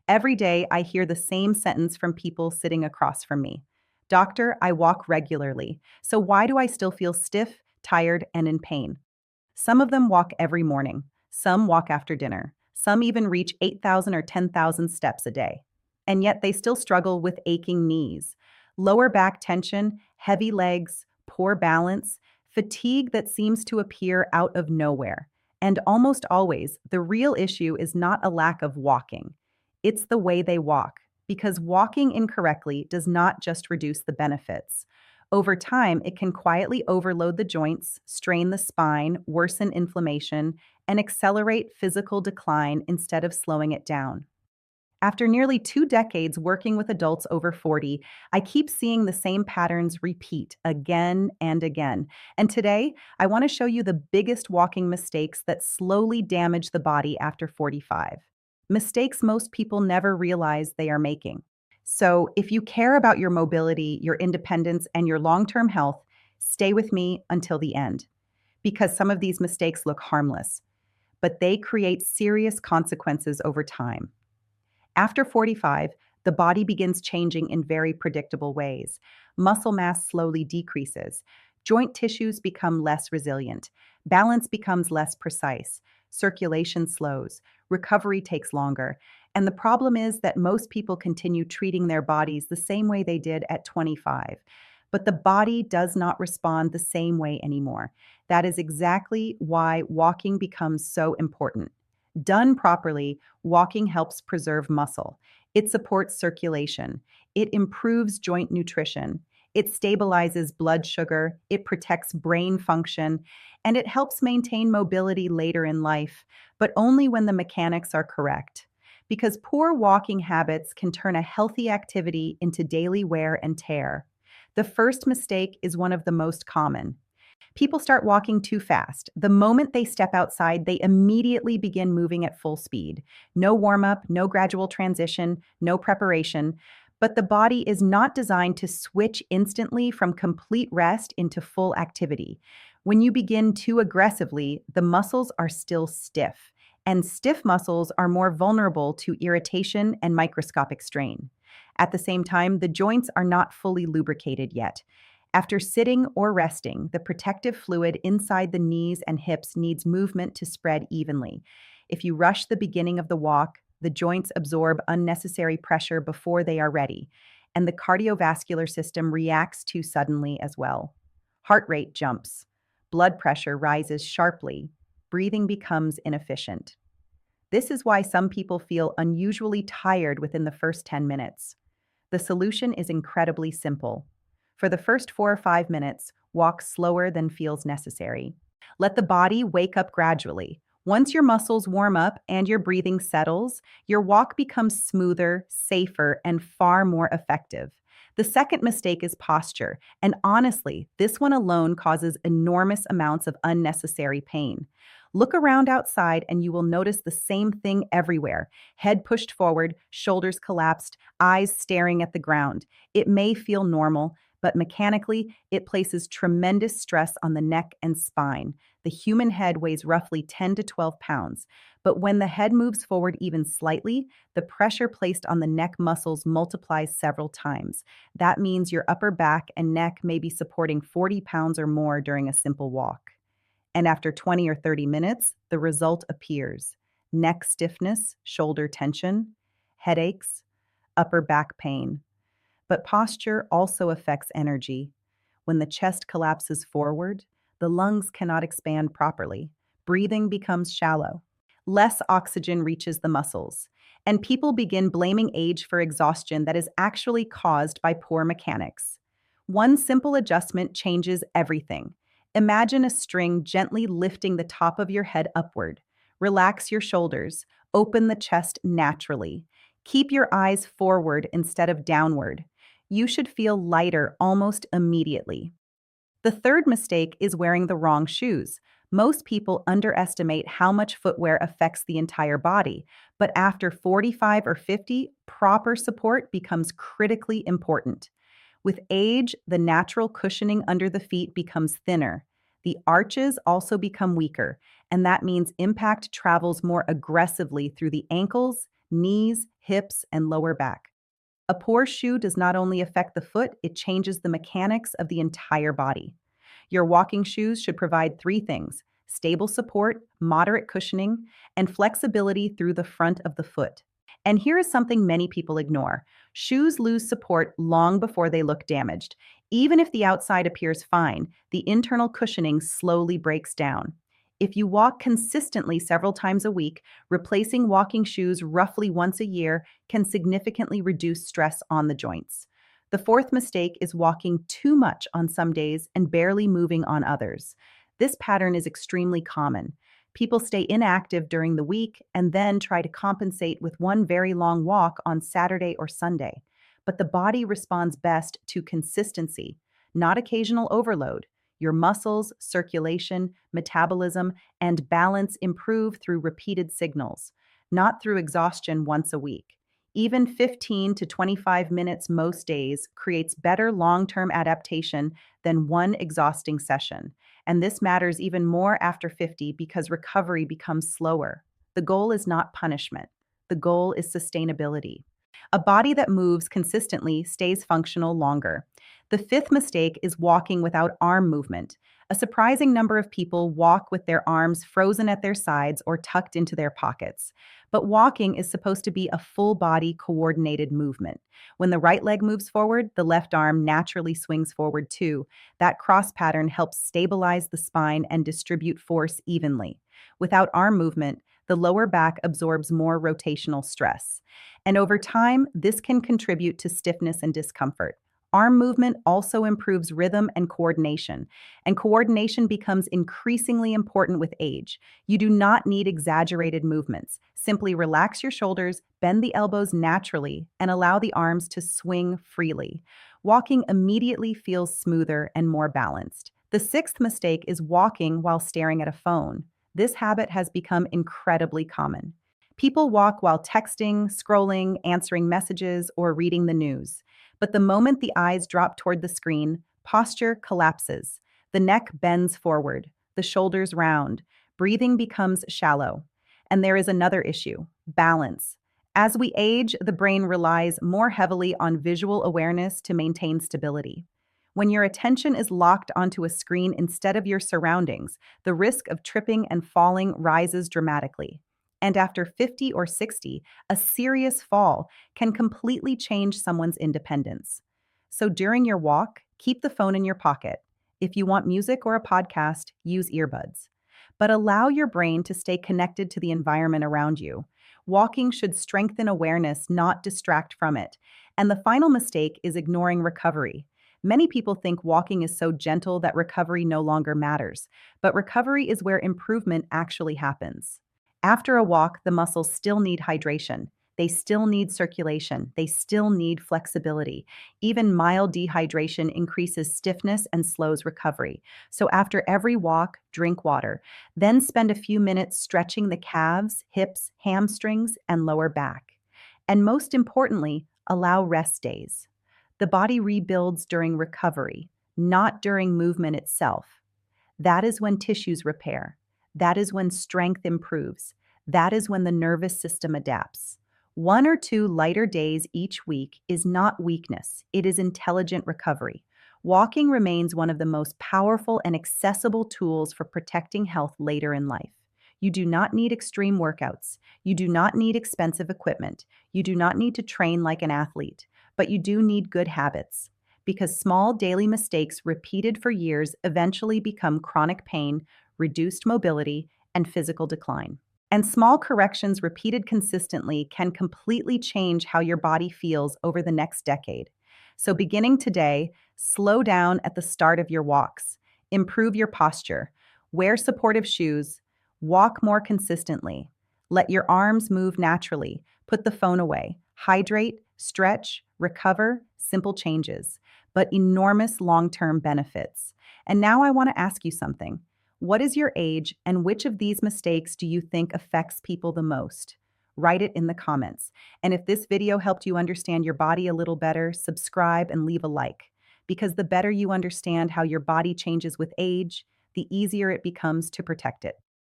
Every day, I hear the same sentence from people sitting across from me. Doctor, I walk regularly. So why do I still feel stiff, tired, and in pain? Some of them walk every morning. Some walk after dinner. Some even reach 8,000 or 10,000 steps a day. And yet they still struggle with aching knees, lower back tension, heavy legs, poor balance, fatigue that seems to appear out of nowhere. And almost always, the real issue is not a lack of walking. It's the way they walk, because walking incorrectly does not just reduce the benefits. Over time, it can quietly overload the joints, strain the spine, worsen inflammation, and accelerate physical decline instead of slowing it down. After nearly 2 decades working with adults over 40, I keep seeing the same patterns repeat again and again. And today, I want to show you the biggest walking mistakes that slowly damage the body after 45. Mistakes most people never realize they are making. So, if you care about your mobility, your independence, and your long term health, stay with me until the end. Because some of these mistakes look harmless, but they create serious consequences over time. After 45, the body begins changing in very predictable ways. Muscle mass slowly decreases. Joint tissues become less resilient. Balance becomes less precise. Circulation slows. Recovery takes longer. And the problem is that most people continue treating their bodies the same way they did at 25. But the body does not respond the same way anymore. That is exactly why walking becomes so important. Done properly, walking helps preserve muscle. It supports circulation. It improves joint nutrition. It stabilizes blood sugar. It protects brain function. And it helps maintain mobility later in life, but only when the mechanics are correct. Because poor walking habits can turn a healthy activity into daily wear and tear. The first mistake is one of the most common. People start walking too fast. The moment they step outside, they immediately begin moving at full speed. No warm up, no gradual transition, no preparation. But the body is not designed to switch instantly from complete rest into full activity. When you begin too aggressively, the muscles are still stiff, and stiff muscles are more vulnerable to irritation and microscopic strain. At the same time, the joints are not fully lubricated yet. After sitting or resting, the protective fluid inside the knees and hips needs movement to spread evenly. If you rush the beginning of the walk, the joints absorb unnecessary pressure before they are ready, and the cardiovascular system reacts too suddenly as well. Heart rate jumps, blood pressure rises sharply, breathing becomes inefficient. This is why some people feel unusually tired within the first 10 minutes. The solution is incredibly simple. For the first 4 or 5 minutes, walk slower than feels necessary. Let the body wake up gradually. Once your muscles warm up and your breathing settles, your walk becomes smoother, safer, and far more effective. The second mistake is posture, and honestly, this one alone causes enormous amounts of unnecessary pain. Look around outside and you will notice the same thing everywhere. Head pushed forward, shoulders collapsed, eyes staring at the ground. It may feel normal, but mechanically, it places tremendous stress on the neck and spine. The human head weighs roughly 10 to 12 pounds, but when the head moves forward even slightly, the pressure placed on the neck muscles multiplies several times. That means your upper back and neck may be supporting 40 pounds or more during a simple walk. And after 20 or 30 minutes, the result appears: neck stiffness, shoulder tension, headaches, upper back pain. But posture also affects energy. When the chest collapses forward, the lungs cannot expand properly. Breathing becomes shallow. Less oxygen reaches the muscles, and people begin blaming age for exhaustion that is actually caused by poor mechanics. One simple adjustment changes everything. Imagine a string gently lifting the top of your head upward. Relax your shoulders. Open the chest naturally. Keep your eyes forward instead of downward. You should feel lighter almost immediately. The third mistake is wearing the wrong shoes. Most people underestimate how much footwear affects the entire body, but after 45 or 50, proper support becomes critically important. With age, the natural cushioning under the feet becomes thinner. The arches also become weaker, and that means impact travels more aggressively through the ankles, knees, hips, and lower back. A poor shoe does not only affect the foot, it changes the mechanics of the entire body. Your walking shoes should provide three things: stable support, moderate cushioning, and flexibility through the front of the foot. And here is something many people ignore: shoes lose support long before they look damaged. Even if the outside appears fine, the internal cushioning slowly breaks down. If you walk consistently several times a week, replacing walking shoes roughly once a year can significantly reduce stress on the joints. The fourth mistake is walking too much on some days and barely moving on others. This pattern is extremely common. People stay inactive during the week and then try to compensate with one very long walk on Saturday or Sunday. But the body responds best to consistency, not occasional overload. Your muscles, circulation, metabolism, and balance improve through repeated signals, not through exhaustion once a week. Even 15 to 25 minutes most days creates better long-term adaptation than one exhausting session. And this matters even more after 50 because recovery becomes slower. The goal is not punishment. The goal is sustainability. A body that moves consistently stays functional longer. The fifth mistake is walking without arm movement. A surprising number of people walk with their arms frozen at their sides or tucked into their pockets. But walking is supposed to be a full body coordinated movement. When the right leg moves forward, the left arm naturally swings forward too. That cross pattern helps stabilize the spine and distribute force evenly. Without arm movement, the lower back absorbs more rotational stress. And over time, this can contribute to stiffness and discomfort. Arm movement also improves rhythm and coordination becomes increasingly important with age. You do not need exaggerated movements. Simply relax your shoulders, bend the elbows naturally, and allow the arms to swing freely. Walking immediately feels smoother and more balanced. The sixth mistake is walking while staring at a phone. This habit has become incredibly common. People walk while texting, scrolling, answering messages, or reading the news. But the moment the eyes drop toward the screen, posture collapses. The neck bends forward, the shoulders round, breathing becomes shallow. And there is another issue: balance. As we age, the brain relies more heavily on visual awareness to maintain stability. When your attention is locked onto a screen instead of your surroundings, the risk of tripping and falling rises dramatically. And after 50 or 60, a serious fall can completely change someone's independence. So during your walk, keep the phone in your pocket. If you want music or a podcast, use earbuds. But allow your brain to stay connected to the environment around you. Walking should strengthen awareness, not distract from it. And the final mistake is ignoring recovery. Many people think walking is so gentle that recovery no longer matters, but recovery is where improvement actually happens. After a walk, the muscles still need hydration. They still need circulation. They still need flexibility. Even mild dehydration increases stiffness and slows recovery. So after every walk, drink water. Then spend a few minutes stretching the calves, hips, hamstrings, and lower back. And most importantly, allow rest days. The body rebuilds during recovery, not during movement itself. That is when tissues repair. That is when strength improves. That is when the nervous system adapts. 1 or 2 lighter days each week is not weakness, it is intelligent recovery. Walking remains one of the most powerful and accessible tools for protecting health later in life. You do not need extreme workouts. You do not need expensive equipment. You do not need to train like an athlete. But you do need good habits. Because small daily mistakes repeated for years eventually become chronic pain, reduced mobility, and physical decline. And small corrections repeated consistently can completely change how your body feels over the next decade. So beginning today, slow down at the start of your walks. Improve your posture. Wear supportive shoes. Walk more consistently. Let your arms move naturally. Put the phone away. Hydrate, stretch, recover, simple changes, but enormous long-term benefits. And now I want to ask you something. What is your age and which of these mistakes do you think affects people the most? Write it in the comments. And if this video helped you understand your body a little better, subscribe and leave a like. Because the better you understand how your body changes with age, the easier it becomes to protect it.